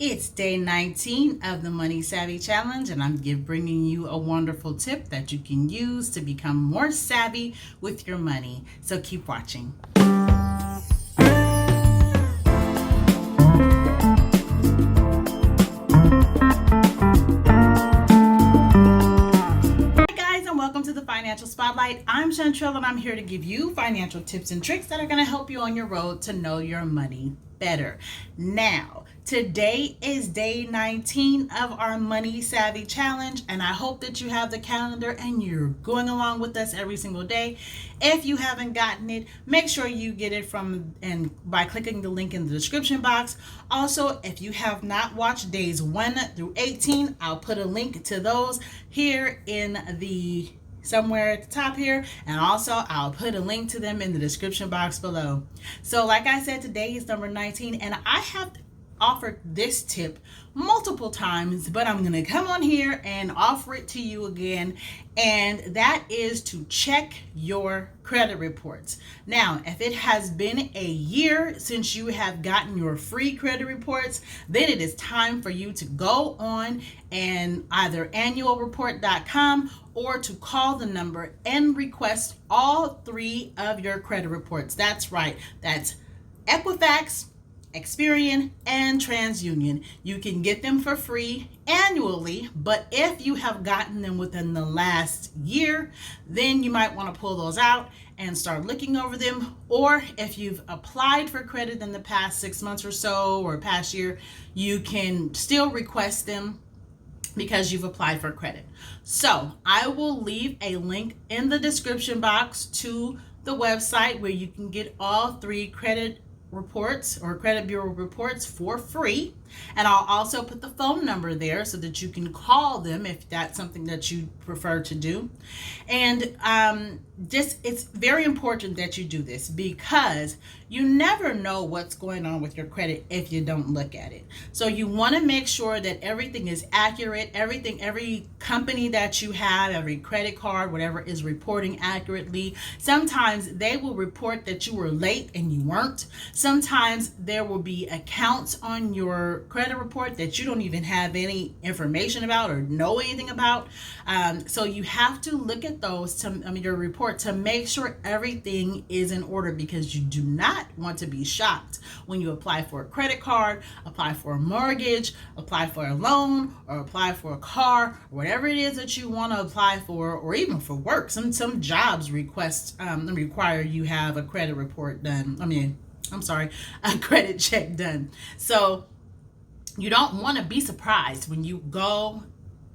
It's day 19 of the Money Savvy Challenge, and I'm bringing you a wonderful tip that you can use to become more savvy with your money. So keep watching. Welcome to the Financial Spotlight. I'm Chantrell, and I'm here to give you financial tips and tricks that are going to help you on your road to know your money better. Now, today is day 19 of our Money Savvy Challenge, and I hope that you have the calendar and you're going along with us every single day. If you haven't gotten it, make sure you get it by clicking the link in the description box. Also, if you have not watched days 1 through 18, I'll put a link to those here somewhere at the top here, and also I'll put a link to them in the description box below. So like I said, today is number 19, and I have offered this tip multiple times, but I'm gonna come on here and offer it to you again, and that is to check your credit reports. Now, if it has been a year since you have gotten your free credit reports, then it is time for you to go on and either annualreport.com or to call the number and request all 3 of your credit reports. That's right, that's Equifax, Experian, and Transunion. You can get them for free annually, but if you have gotten them within the last year, then you might want to pull those out and start looking over them. Or if you've applied for credit in the past 6 months or so, or past year, you can still request them because you've applied for credit. So I will leave a link in the description box to the website where you can get all 3 credit reports or credit bureau reports for free, and I'll also put the phone number there so that you can call them if that's something that you prefer to do. And it's very important that you do this, because you never know what's going on with your credit if you don't look at it. So you want to make sure that everything is accurate. Every company that you have, every credit card, whatever, is reporting accurately. Sometimes they will report that you were late and you weren't. Sometimes there will be accounts on your credit report that you don't even have any information about or know anything about. So you have to look at those your report to make sure everything is in order, because you do not want to be shocked when you apply for a credit card, apply for a mortgage, apply for a loan, or apply for a car, or whatever it is that you want to apply for, or even for work. Some jobs require you have a credit report done. A credit check done. So you don't want to be surprised when you go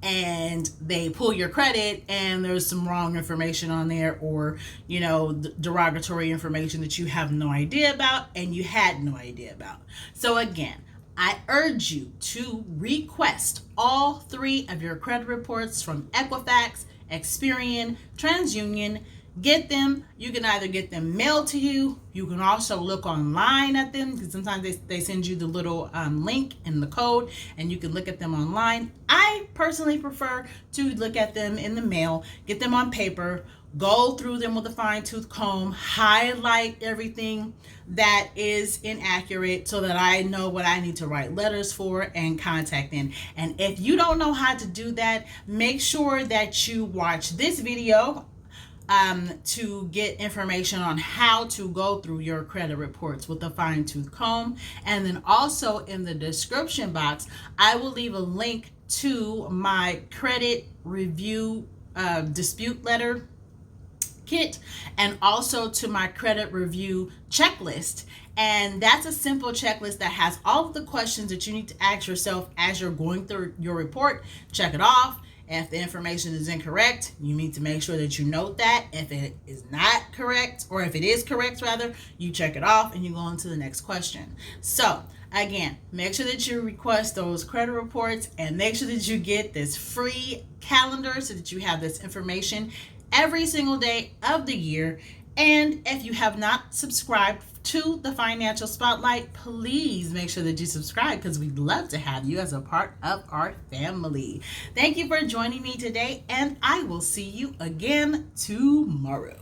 and they pull your credit and there's some wrong information on there, or derogatory information that you have no idea about and you had no idea about. So again, I urge you to request all 3 of your credit reports from Equifax, Experian, Transunion. Get them. You can either get them mailed to you. You can also look online at them, because sometimes they send you the little link and the code, and you can look at them online. I personally prefer to look at them in the mail, get them on paper, go through them with a fine-tooth comb, highlight everything that is inaccurate so that I know what I need to write letters for and contact them. And if you don't know how to do that, make sure that you watch this video to get information on how to go through your credit reports with a fine-tooth comb. And then also in the description box, I will leave a link to my credit review dispute letter kit, and also to my credit review checklist. And that's a simple checklist that has all of the questions that you need to ask yourself as you're going through your report. Check it off. If the information is incorrect, you need to make sure that you note that. If it is not correct, or if it is correct rather, you check it off and you go on to the next question. So again, make sure that you request those credit reports, and make sure that you get this free calendar so that you have this information every single day of the year. And if you have not subscribed to the Financial Spotlight, please make sure that you subscribe, because we'd love to have you as a part of our family. Thank you for joining me today, and I will see you again tomorrow.